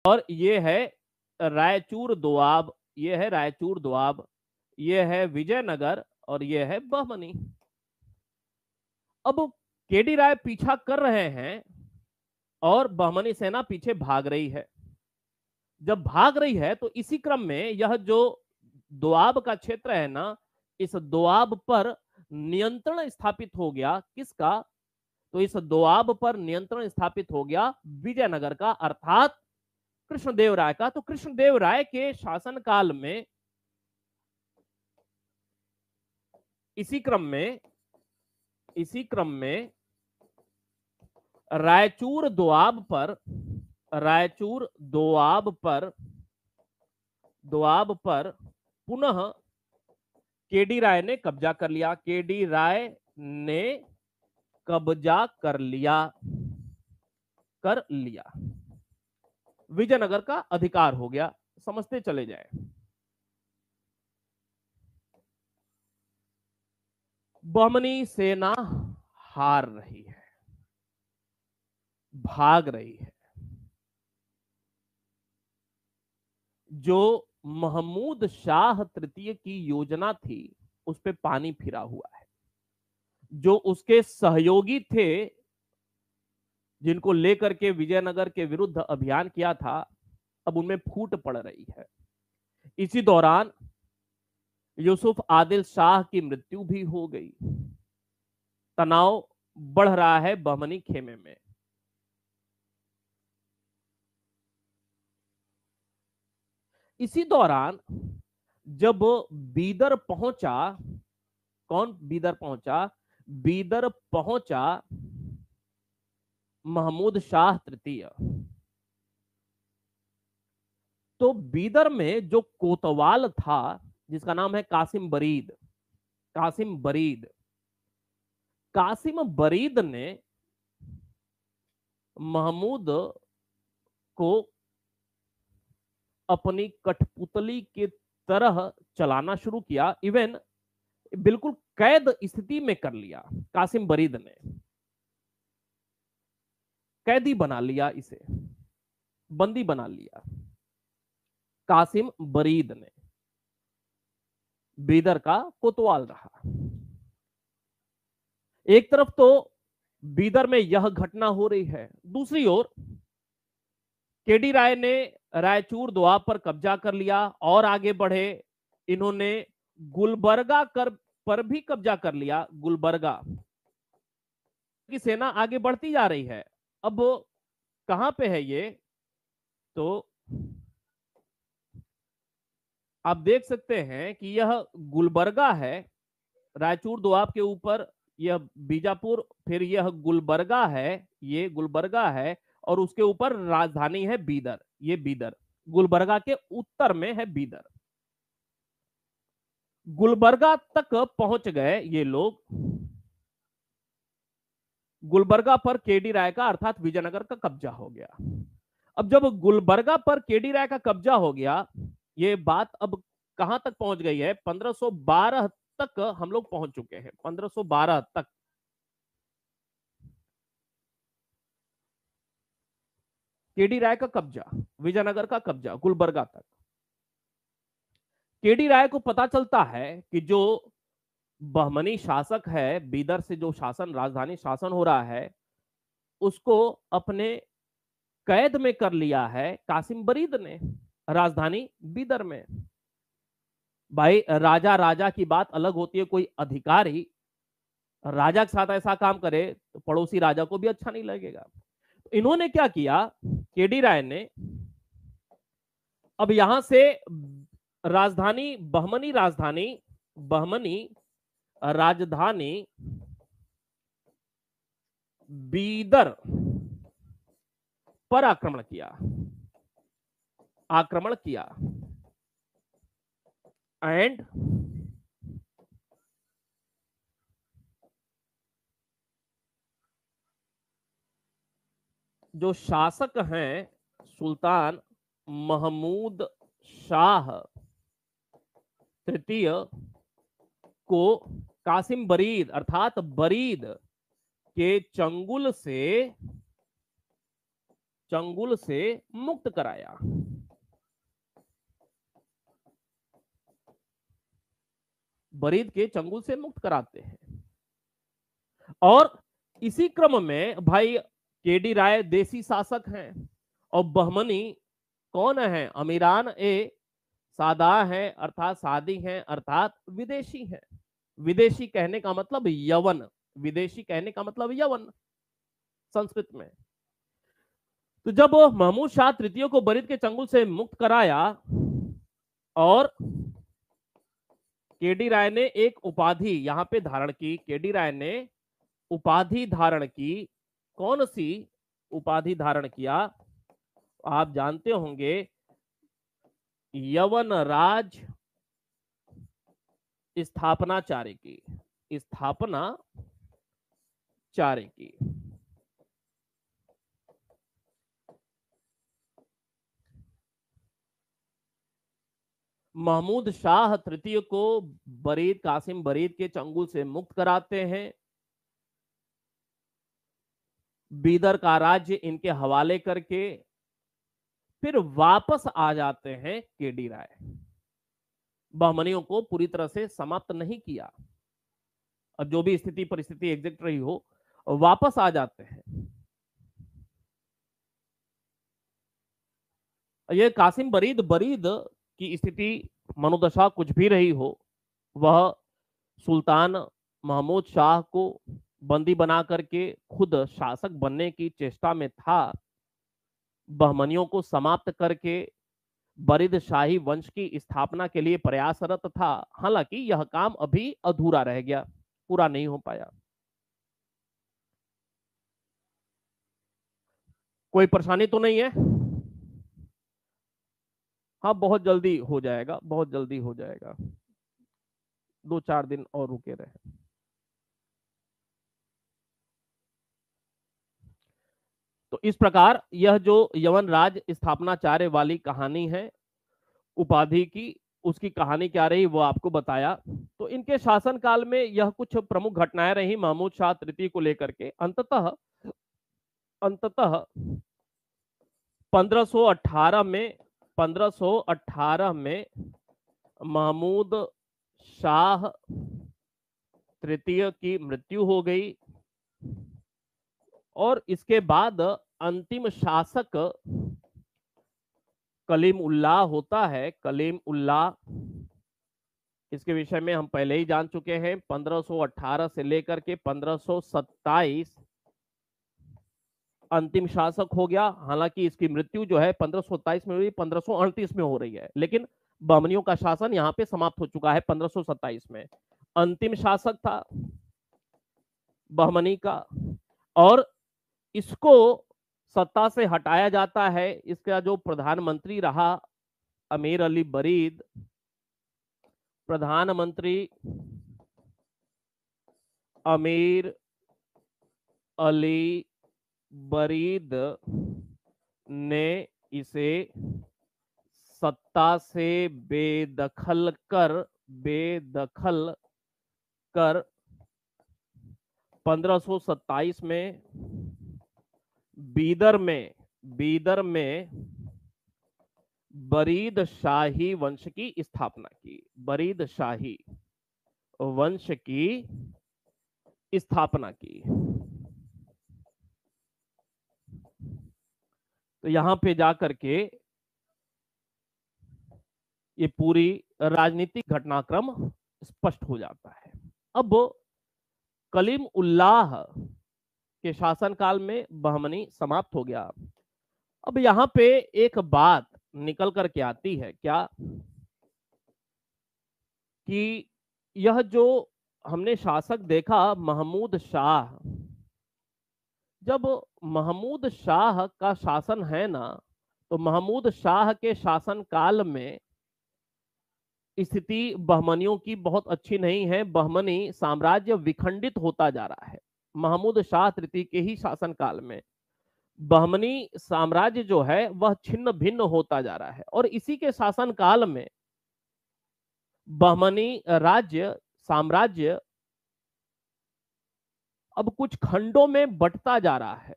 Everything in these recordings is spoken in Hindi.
और ये है रायचूर दोआब, ये है रायचूर दोआब, ये है विजयनगर और ये है बहमनी। अब केडी राय पीछा कर रहे हैं और बहमनी सेना पीछे भाग रही है। जब भाग रही है तो इसी क्रम में यह जो दोआब का क्षेत्र है ना, इस दोआब पर नियंत्रण स्थापित हो गया। किसका? तो इस दोआब पर नियंत्रण स्थापित हो गया विजयनगर का, अर्थात कृष्णदेव राय का। तो कृष्णदेव राय के शासनकाल में इसी क्रम में रायचूर दोआब पर पुनः केडी राय ने कब्जा कर लिया। केडी राय ने कब्जा कर लिया विजयनगर का अधिकार हो गया। समझते चले जाए। बहमनी सेना हार रही है, भाग रही है। जो महमूद शाह तृतीय की योजना थी उस पे पानी फिरा हुआ है। जो उसके सहयोगी थे, जिनको लेकर के विजयनगर के विरुद्ध अभियान किया था, अब उनमें फूट पड़ रही है। इसी दौरान यूसुफ आदिल शाह की मृत्यु भी हो गई। तनाव बढ़ रहा है बहमनी खेमे में। इसी दौरान जब बीदर पहुंचा, कौन बीदर पहुंचा? बीदर पहुंचा महमूद शाह तृतीय। तो बीदर में जो कोतवाल था, जिसका नाम है कासिम बरीद, कासिम बरीद ने महमूद को अपनी कठपुतली की तरह चलाना शुरू किया। इवन बिल्कुल कैद स्थिति में कर लिया। कासिम बरीद ने कैदी बना लिया, इसे बंदी बना लिया। कासिम बरीद ने बीदर का कोतवाल रहा। एक तरफ तो बीदर में यह घटना हो रही है, दूसरी ओर केडी राय ने रायचूर दोआब पर कब्जा कर लिया और आगे बढ़े। इन्होंने गुलबर्गा पर भी कब्जा कर लिया। गुलबर्गा की सेना आगे बढ़ती जा रही है। अब कहां पे है ये? तो आप देख सकते हैं कि यह गुलबर्गा है, रायचूर दोआब के ऊपर यह बीजापुर, फिर यह गुलबर्गा है, ये गुलबर्गा है, और उसके ऊपर राजधानी है बीदर। ये बीदर, गुलबर्गा के उत्तर में है बीदर। गुलबर्गा तक पहुंच गए ये लोग। गुलबर्गा पर केडी राय का अर्थात विजयनगर का कब्जा हो गया। अब जब गुलबर्गा पर केडी राय का कब्जा हो गया, ये बात अब कहां तक पहुंच गई है? 1512 तक हम लोग पहुंच चुके हैं। 1512 तक केडी राय का कब्जा, विजयनगर का कब्जा, गुलबर्गा तक। केडी राय को पता चलता है कि जो बहमनी शासक है, बीदर से जो शासन, राजधानी शासन हो रहा है, उसको अपने कैद में कर लिया है कासिम बरीद ने, राजधानी बीदर में। भाई, राजा की बात अलग होती है। कोई अधिकारी राजा के साथ ऐसा काम करे तो पड़ोसी राजा को भी अच्छा नहीं लगेगा। तो इन्होंने क्या किया, केडी राय ने अब यहां से राजधानी राजधानी बीदर पर आक्रमण किया एंड जो शासक हैं सुल्तान महमूद शाह तृतीय को कासिम बरीद अर्थात बरीद के चंगुल से चंगुल से मुक्त कराया। बरीद के चंगुल से मुक्त कराते हैं। और इसी क्रम में भाई केडी राय देसी शासक हैं और बहमनी कौन है? अमीरान ए सादा है, अर्थात सादी हैं, अर्थात विदेशी हैं। विदेशी कहने का मतलब यवन, विदेशी कहने का मतलब यवन संस्कृत में। तो जब महमूद शाह तृतीय को बरीद के चंगुल से मुक्त कराया और केडी राय ने एक उपाधि यहां पे धारण की, केडी राय ने उपाधि धारण की। कौन सी उपाधि धारण किया? आप जानते होंगे, यवन राज स्थापनाचार्य की, स्थापनाचार्य की। महमूद शाह तृतीय को बरीद, कासिम बरीद के चंगुल से मुक्त कराते हैं। बीदर का राज्य इनके हवाले करके फिर वापस आ जाते हैं केडी राय। बहमनियों को पूरी तरह से समाप्त नहीं किया। अब जो भी स्थिति परिस्थिति एग्जैक्ट रही हो, वापस आ जाते हैं। ये कासिम बरीद, बरीद की स्थिति मनोदशा कुछ भी रही हो, वह सुल्तान महमूद शाह को बंदी बना करके खुद शासक बनने की चेष्टा में था। बहमनियों को समाप्त करके बरीद शाही वंश की स्थापना के लिए प्रयासरत था। हालांकि यह काम अभी अधूरा रह गया, पूरा नहीं हो पाया। कोई परेशानी तो नहीं है? हाँ, बहुत जल्दी हो जाएगा, बहुत जल्दी हो जाएगा। 2-4 दिन और रुके रहे। तो इस प्रकार यह जो यवन राज स्थापनाचार्य वाली कहानी है उपाधि की, उसकी कहानी क्या रही वो आपको बताया। तो इनके शासनकाल में यह कुछ प्रमुख घटनाएं रही महमूद शाह तृतीय को लेकर के। अंततः 1518 में महमूद शाह तृतीय की मृत्यु हो गई और इसके बाद अंतिम शासक कलीम उल्लाह होता है। कलीम उल्लाह, इसके विषय में हम पहले ही जान चुके हैं। 1518 से लेकर के 1527 अंतिम शासक हो गया। हालांकि इसकी मृत्यु जो है 1527 में हुई, 1538 में हो रही है, लेकिन बहमनियों का शासन यहाँ पे समाप्त हो चुका है 1527 में। अंतिम शासक था बहमनी का और इसको सत्ता से हटाया जाता है। इसका जो प्रधानमंत्री रहा अमीर अली बरीद, प्रधानमंत्री अमीर अली बरीद ने इसे सत्ता से बेदखल कर 1527 में बीदर में बरीद शाही वंश की स्थापना की। बरीद शाही वंश की स्थापना की। तो यहां पे जाकर के ये पूरी राजनीतिक घटनाक्रम स्पष्ट हो जाता है। अब कलीम उल्लाह के शासनकाल में बहमनी समाप्त हो गया। अब यहां पे एक बात निकल करके आती है क्या, कि यह जो हमने शासक देखा महमूद शाह, जब महमूद शाह का शासन है ना, तो महमूद शाह के शासन काल में स्थिति बहमनियों की बहुत अच्छी नहीं है। बहमनी साम्राज्य विखंडित होता जा रहा है। महमूद शाह तृतीय के ही शासन काल में बहमनी साम्राज्य जो है वह छिन्न भिन्न होता जा रहा है और इसी के शासन काल में बहमनी साम्राज्य अब कुछ खंडों में बंटता जा रहा है।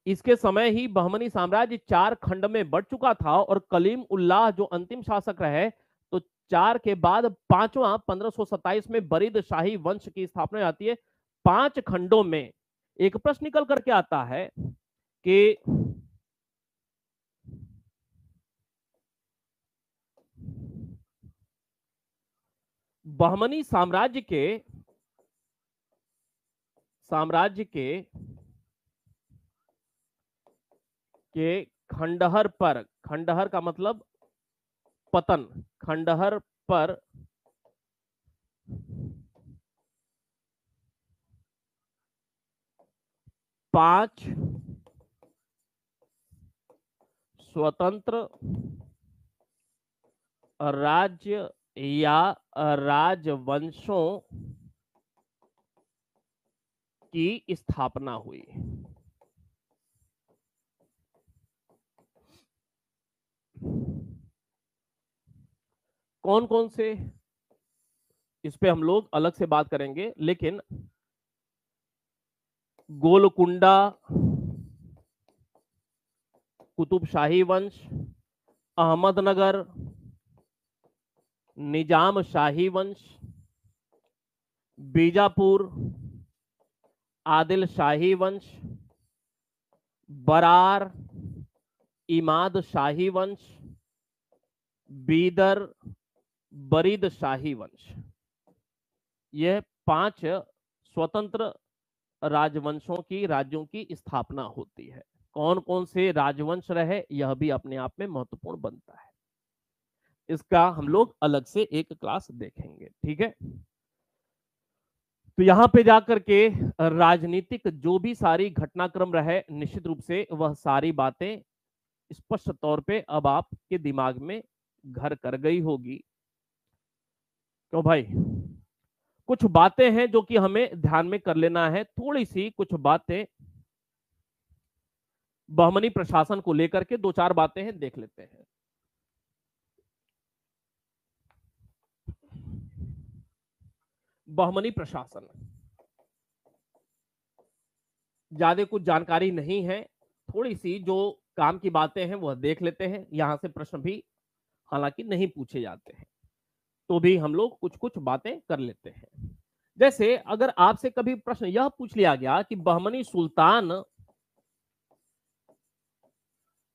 इसके समय ही बहमनी साम्राज्य 4 खंड में बढ़ चुका था और कलीम उल्लाह जो अंतिम शासक रहे, तो 4 के बाद 5वां 1527 में बरीद शाही वंश की स्थापना जाती है। 5 खंडों में एक प्रश्न निकल करके आता है कि बहमनी साम्राज्य के खंडहर पर, खंडहर का मतलब पतन, खंडहर पर पांच स्वतंत्र राज्य या राजवंशों की स्थापना हुई। कौन कौन से, इस पे हम लोग अलग से बात करेंगे, लेकिन गोलकुंडा कुतुबशाही वंश, अहमदनगर निजाम शाही वंश, बीजापुर आदिल शाही वंश, बरार इमाद शाही वंश, बीदर बरीद शाही वंश। यह 5 स्वतंत्र राजवंशों की, राज्यों की स्थापना होती है। कौन कौन से राजवंश रहे, यह भी अपने आप में महत्वपूर्ण बनता है। इसका हम लोग अलग से एक क्लास देखेंगे, ठीक है। तो यहां पे जाकर के राजनीतिक जो भी सारी घटनाक्रम रहे, निश्चित रूप से वह सारी बातें स्पष्ट तौर पे अब आपके दिमाग में घर कर गई होगी। क्यों भाई, कुछ बातें हैं जो कि हमें ध्यान में कर लेना है, थोड़ी सी कुछ बातें बहमनी प्रशासन को लेकर के 2-4 बातें हैं, देख लेते हैं। बहमनी प्रशासन, ज्यादा कुछ जानकारी नहीं है, थोड़ी सी जो काम की बातें हैं वह देख लेते हैं। यहां से प्रश्न भी हालांकि नहीं पूछे जाते हैं, तो भी हम लोग कुछ कुछ बातें कर लेते हैं। जैसे अगर आपसे कभी प्रश्न यह पूछ लिया गया कि बहमनी सुल्तान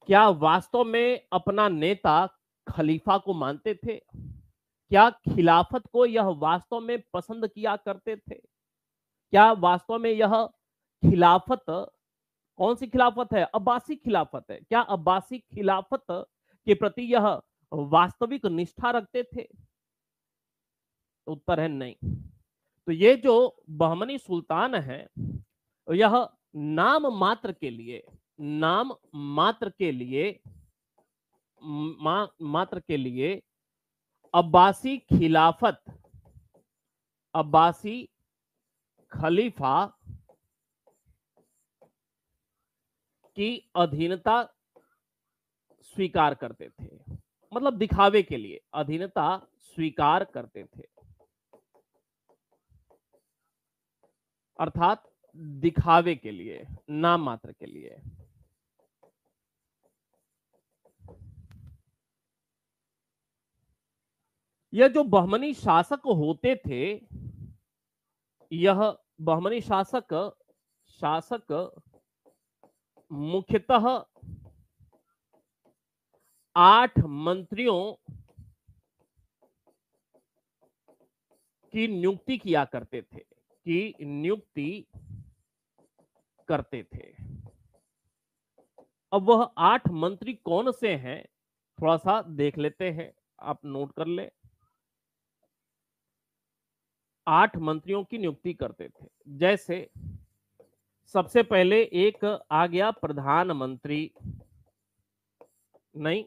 क्या वास्तव में अपना नेता खलीफा को मानते थे, क्या खिलाफत को यह वास्तव में पसंद किया करते थे, क्या वास्तव में यह खिलाफत, कौन सी खिलाफत है, अब्बासी खिलाफत है, क्या अब्बासी खिलाफत के प्रति यह वास्तविक निष्ठा रखते थे? तो उत्तर है नहीं। तो ये जो बहमनी सुल्तान है, यह नाम मात्र के लिए, नाम मात्र के लिए, मात्र के लिए अब्बासी खिलाफत, अब्बासी खलीफा की अधीनता स्वीकार करते थे। मतलब दिखावे के लिए अधीनता स्वीकार करते थे, अर्थात दिखावे के लिए, नाम मात्र के लिए। यह जो बहमनी शासक होते थे, यह बहमनी शासक मुख्यतः 8 मंत्रियों की नियुक्ति किया करते थे, की नियुक्ति करते थे। अब वह 8 मंत्री कौन से हैं, थोड़ा सा देख लेते हैं, आप नोट कर ले। 8 मंत्रियों की नियुक्ति करते थे। जैसे सबसे पहले एक आ गया प्रधानमंत्री, नहीं